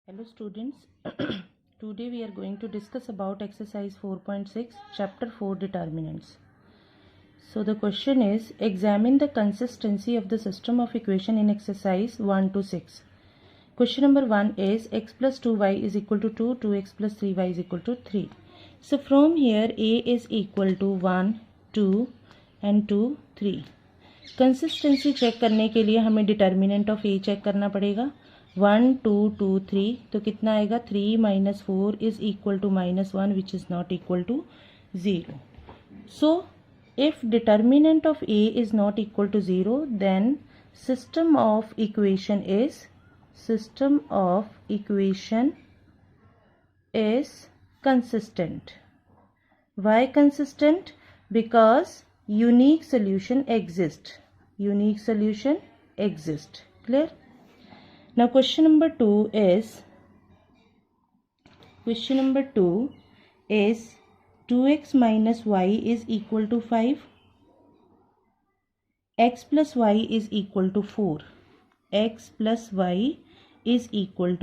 Hello students, today we are going to discuss about exercise 4.6 chapter 4 determinants. So the question is, examine the consistency of the system of equation in exercise 1 to 6. Question number 1 is x plus 2y is equal to 2, 2x plus 3y is equal to 3. So from here a is equal to 1, 2 and 2, 3. Consistency check करने के लिए हमें determinant of A check करना पड़ेगा. 1 2 2 3 तो कितना आएगा 3 minus 4 is equal to -1 which is not equal to 0. So if determinant of A is not equal to 0 then system of equation is consistent. Why consistent? Because unique solution exists. Clear? Now question number 2 is 2x minus y is equal to 5. x plus y is equal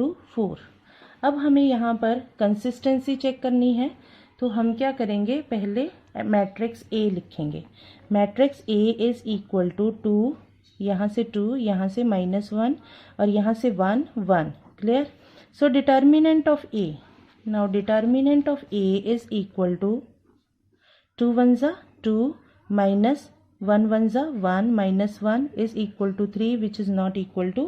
to 4. अब हमें यहाँ पर consistency check करनी है, तो हम क्या करेंगे, पहले मैट्रिक्स ए लिखेंगे. Matrix A is equal to 2, यहाँ से 2, यहाँ से -1 और यहाँ से 1 1. Clear? So determinant of A, now determinant of A is equal to 2 1 ज़ा 2 minus 1 1 ज़ा 1 minus 1 is equal to 3 which is not equal to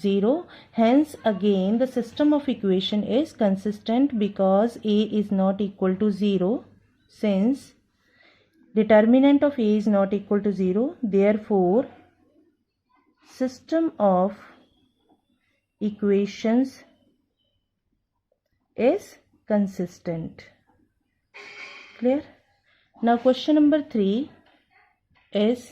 0. Hence again the system of equation is consistent because a is not equal to 0. Since determinant of a is not equal to 0, therefore system of equations is consistent. Clear? Now question number 3 is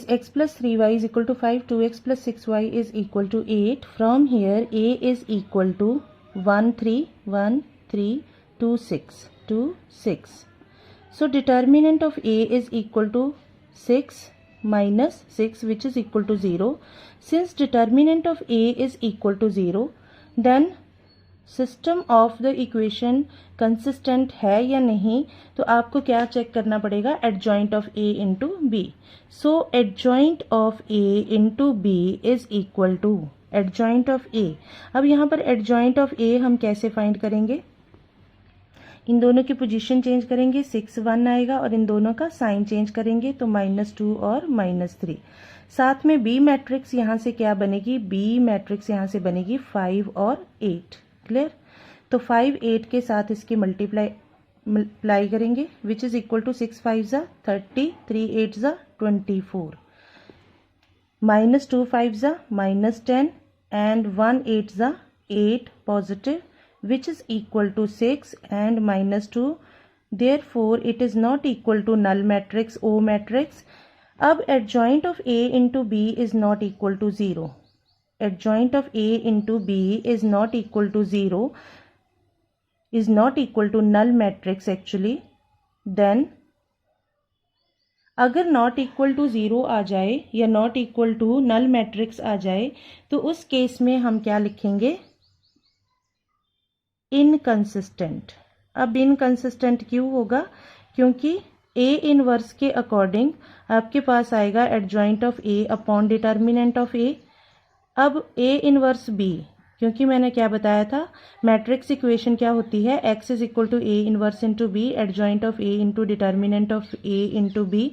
x plus 3y is equal to 5, 2x plus 6y is equal to 8. From here a is equal to 1 3 1 3 2 6 2 6. So determinant of a is equal to 6 minus 6 which is equal to 0. Since determinant of a is equal to 0, then system of the equation consistent है या नहीं, तो आपको क्या check करना पड़ेगा, adjoint of A into B. So adjoint of A into B is equal to adjoint of A. अब यहाँ पर एडजॉइंट ऑफ ए हम कैसे फाइंड करेंगे, इन दोनों की पोजीशन चेंज करेंगे, 6 1 आएगा और इन दोनों का साइन चेंज करेंगे तो -2 और -3. साथ में बी मैट्रिक्स यहाँ से क्या बनेगी, बी मैट्रिक्स यहाँ से बनेगी 5 और 8. क्लियर? तो 5 8 के साथ इसकी मल्टीप्लाई करेंगे विच इज इक्वल टू 6 5 ज़ा 30, 3 8 ज़ा 24, -2 5 ज़ा -10 एंड 1 8 ज़ा 8 positive which is equal to 6 and -2. Therefore it is not equal to null matrix O matrix. अब adjoint of A into B is not equal to 0. Adjoint of A into B is not equal to 0, is not equal to null matrix actually. Then अगर not equal to 0 आ जाए या not equal to null matrix आ जाए तो उस case में हम क्या लिखेंगे, इनकंसिस्टेंट. अब इनकंसिस्टेंट क्यों होगा, क्योंकि ए इनवर्स के अकॉर्डिंग आपके पास आएगा adjoint of A upon determinant of A. अब ए इनवर्स बी, क्योंकि मैंने क्या बताया था, मैट्रिक्स इक्वेशन क्या होती है, X is equal to A inverse into B, adjoint of A into determinant of A into B.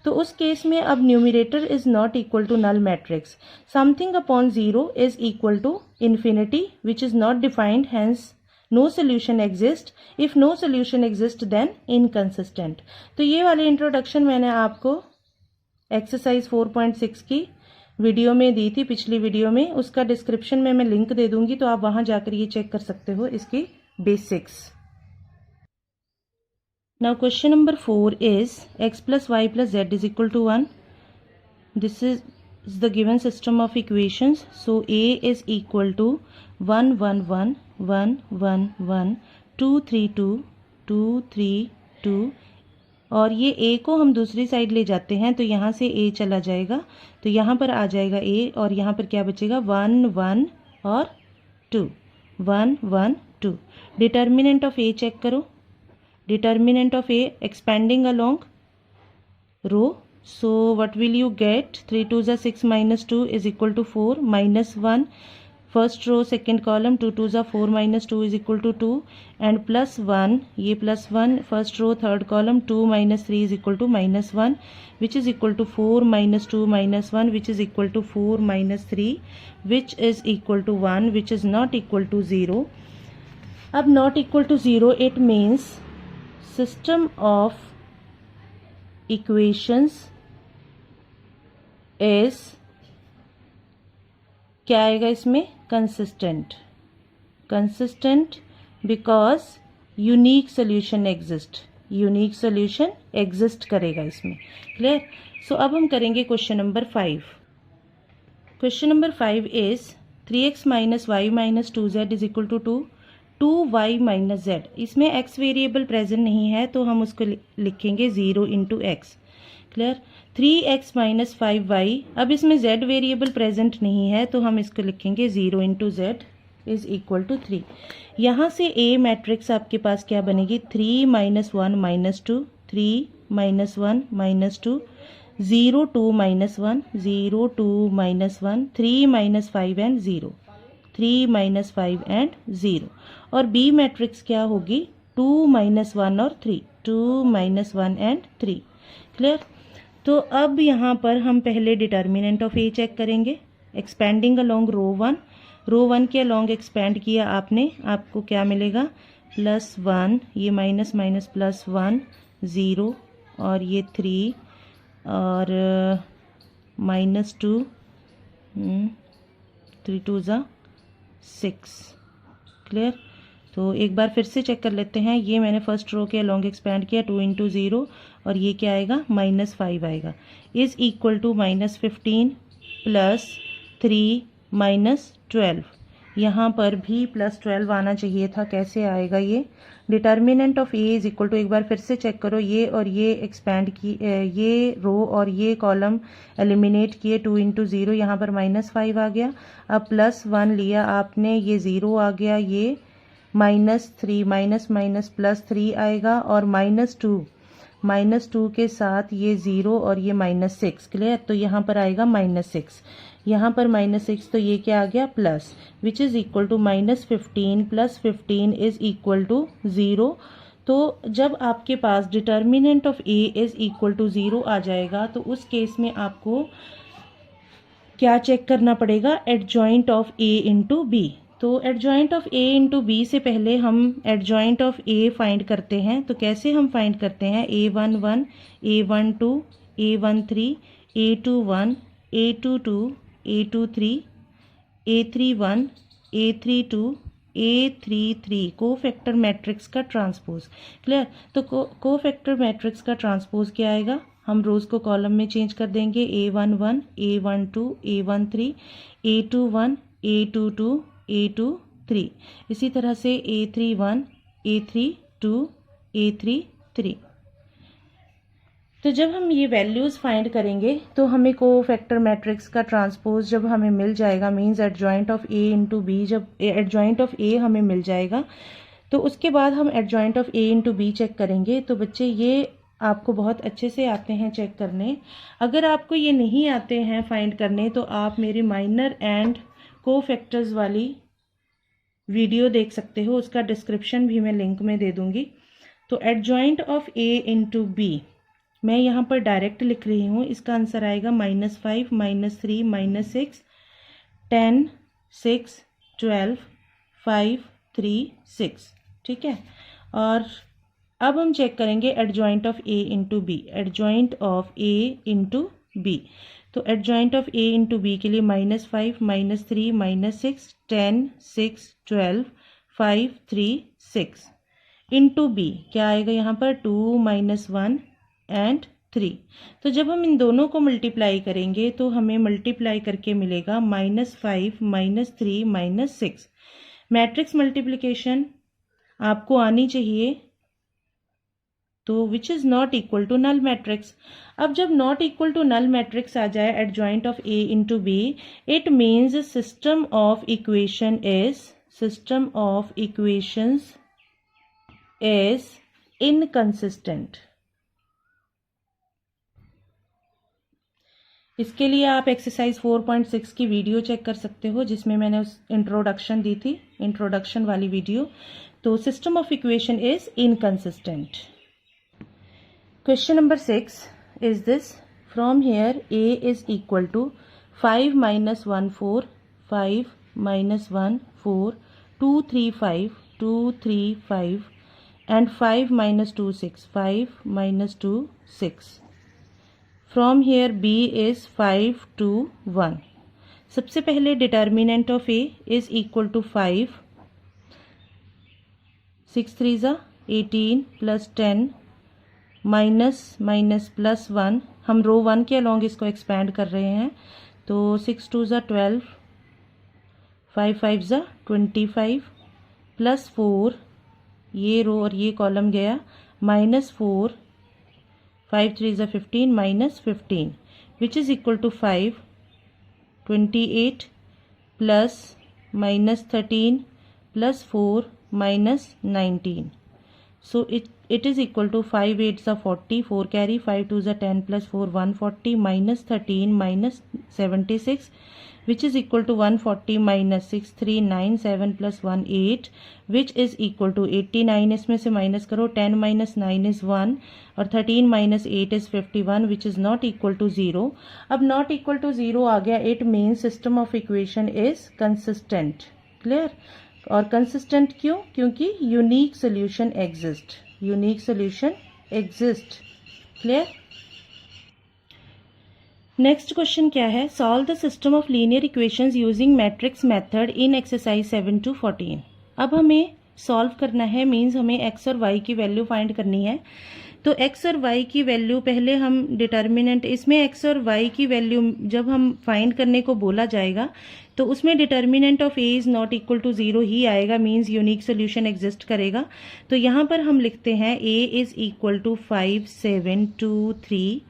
तो उस केस में अब numerator is not equal to null matrix. Something upon 0 is equal to infinity which is not defined, hence no solution exist. If no solution exist then inconsistent. तो ये वाली introduction मैंने आपको exercise 4.6 की वीडियो में दी थी, पिछली वीडियो में. उसका डिस्क्रिप्शन में मैं लिंक दे दूंगी, तो आप वहां जाकर ये चेक कर सकते हो इसकी basics. Now question number 4 is x plus y plus z is equal to 1. This is the given system of equations. So a is equal to 1 1 1 1 1 1 2 3 2 2 3 2 और ये a को हम दूसरी साइड ले जाते हैं तो यहाँ से a चला जाएगा, तो यहाँ पर आ जाएगा a और यहाँ पर क्या बचेगा 1 1 और 2, 1 1 2। डिटर्मिनेंट ऑफ a चेक करो, determinant of a expanding along row, so what will you get? 3 2s are 6 minus 2 is equal to 4 minus 1, first row second column 2 2s are 4 minus 2 is equal to 2 and plus 1, ये plus 1 first row third column 2 minus 3 is equal to minus 1 which is equal to 4 minus 2 minus 1 which is equal to 4 minus 3 which is equal to 1 which is not equal to 0. अब not equal to 0 it means system of equations is क्या आएगा इसमें consistent, consistent because unique solution exist, unique solution exist करेगा इसमें। Clear? So अब हम करेंगे question number 5। Question number 5 is 3x minus Y minus 2z is equal to 2, 2y minus z। इसमें x variable present नहीं है तो हम उसको लिखेंगे 0 into x. Clear? 3x minus 5y, अब इसमें z वेरिएबल प्रेजेंट नहीं है तो हम इसको लिखेंगे 0 into Z is equal to 3। यहाँ से a मैट्रिक्स आपके पास क्या बनेगी 3 minus 1 minus 2, 3 minus 1 minus 2, 0 2 minus 1, 0 2 minus 1, 3 minus 5 and 0, 3 minus 5 and 0। और b मैट्रिक्स क्या होगी 2 माइनस 1 और 3, 2 माइनस 1 एंड 3। क्लियर? तो अब यहाँ पर हम पहले डिटर्मिनेंट ऑफ a चेक करेंगे। एक्सपेंडिंग अलोंग रो 1, रो 1 के अलोंग एक्सपेंड किया आपने, आपको क्या मिलेगा प्लस 1, ये माइनस माइनस प्लस 1, 0 और ये 3 और माइनस 2, 3 2 ज़ा 6। क्लियर? तो एक बार फिर से चेक कर लेते हैं। ये मैंने फर्स्ट रो के अलोंग एक्सपेंड किया 2 इंटू 0 और ये क्या आएगा माइनस 5 आएगा, is equal to minus 15 plus 3 minus 12। यहाँ पर भी प्लस 12 आना चाहिए था, कैसे आएगा ये? Determinant of A is equal to, एक बार फिर से चेक करो, ये और ये एक्सपेंड की, ये रो और ये कॉलम एलिमिनेट किए 2 इंटू 0, यहाँ पर माइनस 5 आ गया। अब प्लस 1 लिया आपने, ये 0 आ गया, ये माइनस 3, माइनस माइनस प्लस 3 आएगा और माइनस 2 के साथ ये 0 और ये माइनस 6। क्लियर? तो यहाँ पर आएगा माइनस 6, यहाँ पर माइनस 6, तो ये क्या आ गया plus, which is equal to minus 15 plus 15 is equal to 0। तो जब आपके पास determinant of A is equal to 0 आ जाएगा तो उस केस में आपको क्या चेक करना पड़ेगा? Adjoint of A into B. तो adjoint of A into B से पहले हम एडजॉइंट ऑफ ए फाइंड करते हैं। तो कैसे हम फाइंड करते हैं? A11, A12, A13, A21, A22, A23, A31, A32, A33 cofactor matrix का ट्रांसपोज। क्लियर? तो कोफैक्टर मैट्रिक्स का ट्रांसपोज क्या आएगा? हम रोज को कॉलम में चेंज कर देंगे, A11, A12, A13, A21, A22, A23, इसी तरह से A31, A32, A33। तो जब हम ये वैल्यूज़ फाइंड करेंगे तो हमें कोफैक्टर मैट्रिक्स का ट्रांसपोज जब हमें मिल जाएगा, means adjoint of A into B, जब एडजॉइंट ऑफ ए हमें मिल जाएगा तो उसके बाद हम adjoint of A into B check करेंगे। तो बच्चे ये आपको बहुत अच्छे से आते हैं चेक करने। अगर आपको ये नहीं आते हैं फाइंड करने तो आप मेरे माइनर एंड कोफैक्टर्स वाली वीडियो देख सकते हो, उसका डिस्क्रिप्शन भी मैं लिंक में दे दूंगी। तो adjoint of A into B मैं यहाँ पर डायरेक्ट लिख रही हूँ, इसका आंसर आएगा -5, -3, -6, 10, 6, 12, 5, 3, 6। ठीक है? और अब हम चेक करेंगे adjoint of A into B, adjoint of A into B. तो adjoint of A into B के लिए -5, -3, -6, 10, 6, 12, 5, 3, 6 इंटू बी क्या आएगा यहाँ पर 2, -1 एंड 3। तो जब हम इन दोनों को मल्टीप्लाई करेंगे तो हमें मल्टीप्लाई करके मिलेगा -5, -3, -6। मैट्रिक्स मल्टीप्लिकेशन आपको आनी चाहिए तो which is not equal to null matrix. अब जब not equal to null matrix आ जाए adjoint of A into B, it means system of equation is inconsistent. इसके लिए आप एक्सरसाइज 4.6 की वीडियो चेक कर सकते हो, जिसमें मैंने उस इंट्रोडक्शन दी थी, इंट्रोडक्शन वाली वीडियो। तो system of equation is inconsistent. Question number 6 is this, from here a is equal to 5 minus 1 4, 5 minus 1 4, 2 3 5, 2 3 5 and 5 minus 2 6, 5 minus 2 6. From here b is 5 to 1. सबसे पहले determinant of a is equal to 5, 6 3 ज़ा 18 plus 10 minus plus 1, हम रो 1 के along इसको expand कर रहे हैं, तो 6 2 ज़ा 12, 5 5 ज़ा 25 प्लस 4, ये रो और ये कॉलम गया, माइनस 4, 5 3 ज़ा 15 minus 15 which is equal to 5, 28 plus minus 13 plus 4 minus 19. So it is equal to 5 8 ज़ा 40, 4 carry, 5 2 ज़ा 10 plus 4 140 minus 13 minus 76 which is equal to 140 minus 6 3 9 7 plus 1 8 which is equal to 89. इसमें से minus करो, 10 minus 9 is 1 और 13 minus 8 is 51 which is not equal to 0. अब not equal to 0 आ गया, it means system of equation is consistent. Clear? और consistent क्यों? क्योंकि unique solution exist, unique solution exist. Clear? Next question क्या है, solve the system of linear equations using matrix method in exercise 7 to 14। अब हमें solve करना है, means हमें एक्स और वाई की वैल्यू फाइंड करनी है। तो एक्स और वाई की वैल्यू पहले हम डिटर्मिनेंट, इसमें एक्स और वाई की वैल्यू जब हम फाइंड करने को बोला जाएगा तो उसमें determinant of A is not equal to 0 ही आएगा, मींस यूनिक सोल्यूशन एग्जिस्ट करेगा। तो यहाँ पर हम लिखते हैं ए इज इक्वल टू 5 7 2 3,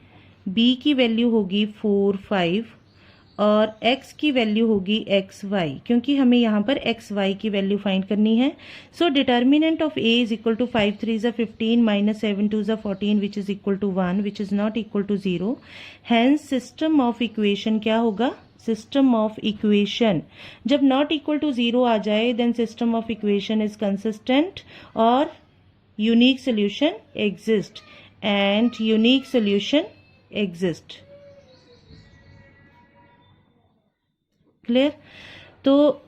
बी की वैल्यू होगी 4 5 और x की वैल्यू होगी एक्स वाई, क्योंकि हमें यहाँ पर एक्स वाई की वैल्यू फाइंड करनी है। So determinant of a is equal to 5 3 ज़ा 15 माइनस 7 2 ज़ा 14 which is equal to 1 which is not equal to 0। Hence system of equation क्या होगा, सिस्टम ऑफ इक्वेशन जब नॉट इक्वल टू 0 आ जाए then system of equation is consistent और unique solution exist, and unique solution exist. Clear? तो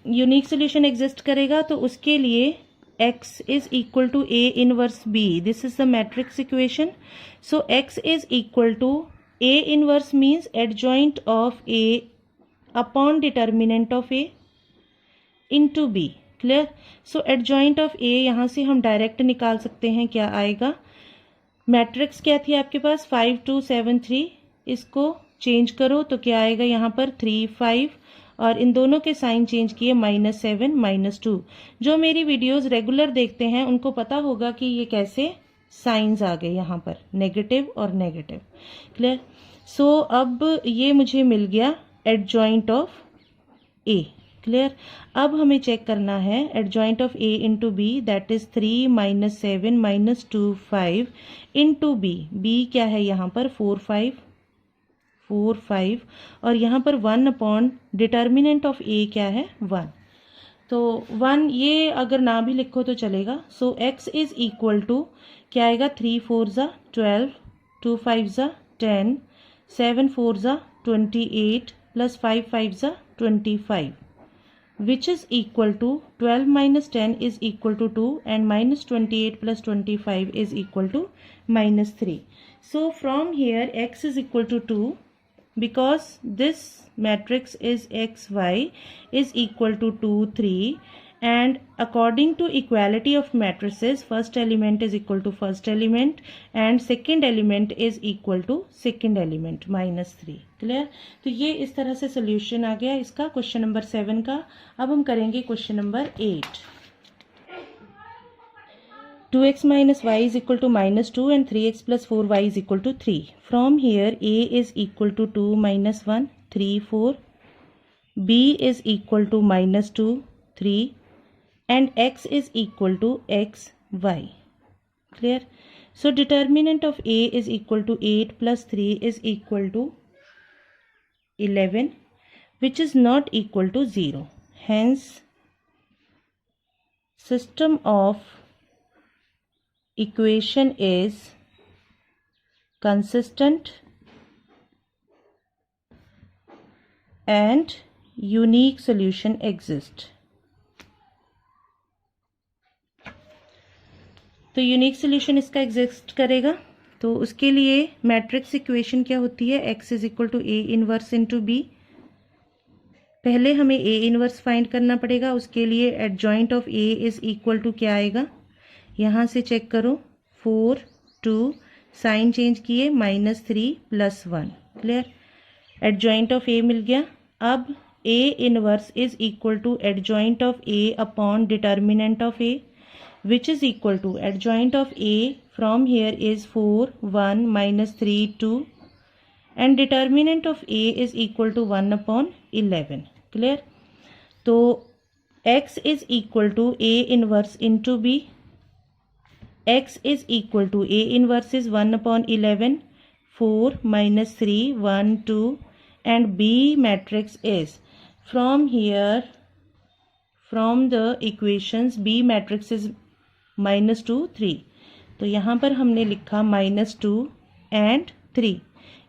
unique solution exist करेगा तो उसके लिए x is equal to a inverse b, this is the matrix equation. So x is equal to a inverse means adjoint of a upon determinant of a into b। Clear? So adjoint of a यहाँ से हम direct निकाल सकते हैं, क्या आएगा, matrix क्या थी आपके पास 5 2 7 3, इसको चेंज करो तो क्या आएगा यहाँ पर 3 5 और इन दोनों के साइन चेंज किए -7 -2। जो मेरी वीडियोस रेगुलर देखते हैं उनको पता होगा कि ये कैसे साइंस आ गए यहाँ पर, नेगेटिव और नेगेटिव। क्लियर? सो अब ये मुझे मिल गया एडजॉइंट ऑफ ए। क्लियर? अब हमें चेक करना है adjoint of A into B, that is 3 -7 -2 5 into B. B क्या है यहाँ पर 4 5 और यहाँ पर 1 अपॉन डिटर्मिनेंट ऑफ ए क्या है 1, तो 1 ये अगर ना भी लिखो तो चलेगा। सो x इज इक्वल टू क्या आएगा, 3 4 ज़ा 12, 2 5 ज़ा 10, 7 4 ज़ा 28 प्लस 5 5 ज़ा 25 which is equal to 12 minus 10 is equal to 2 and minus 28 plus 25 is equal to -3. So from here x is equal to 2 because this matrix is xy is equal to 2 3, and according to equality of matrices first element is equal to first element and second element is equal to second element -3. Clear? तो ये इस तरह से solution आ गया इसका question number 7 का। अब हम करेंगे question number 8। 2x minus y is equal to minus 2 and 3x plus 4y is equal to 3. From here a is equal to 2 minus 1, 3, 4. B is equal to minus 2, 3. And x is equal to x, y. Clear? So determinant of a is equal to 8 plus 3 is equal to 11, which is not equal to 0. Hence, system of equation is consistent and unique solution exists. तो unique solution इसका exist करेगा. तो उसके लिए matrix equation क्या होती है? x is equal to A inverse into B. पहले हमें ए इनवर्स फाइंड करना पड़ेगा. उसके लिए adjoint of A is equal to क्या आएगा? यहाँ से चेक करो. 4, 2, साइन चेंज किए, -3 + 1. क्लियर? एडजॉइंट ऑफ ए मिल गया. अब A inverse is equal to adjoint of A upon determinant of A, which is equal to adjoint of A from here is 4, 1, -3, 2 and determinant of A is equal to 1 upon 11. Clear? तो x is equal to A inverse into B. x is equal to A inverse is 1 upon 11, 4, -3, 1, 2 and B matrix is from here, from the equations B matrix is -2, 3. तो यहाँ पर हमने लिखा -2 and 3.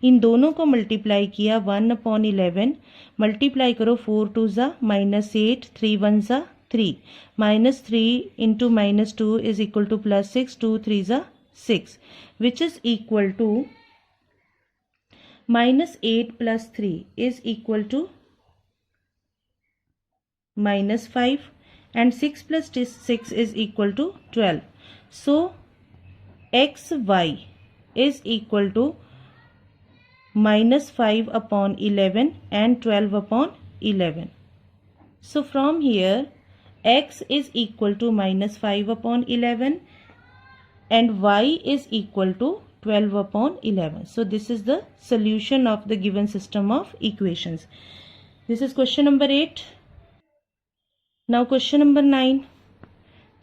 इन दोनों को multiply किया 1 upon 11. Multiply करो 4 2 ज़ा -8, 3 1 ज़ा 3. -3 into -2 is equal to +6, 2 3 ज़ा 6, which is equal to -8 plus 3 is equal to -5. And 6 plus 6 is equal to 12. So, xy is equal to -5 upon 11 and 12 upon 11. So, from here, x is equal to -5 upon 11 and y is equal to 12 upon 11. So, this is the solution of the given system of equations. This is question number 8. Now question number 9.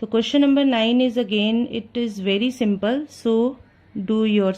So question number 9 is again, it is very simple. So do yours.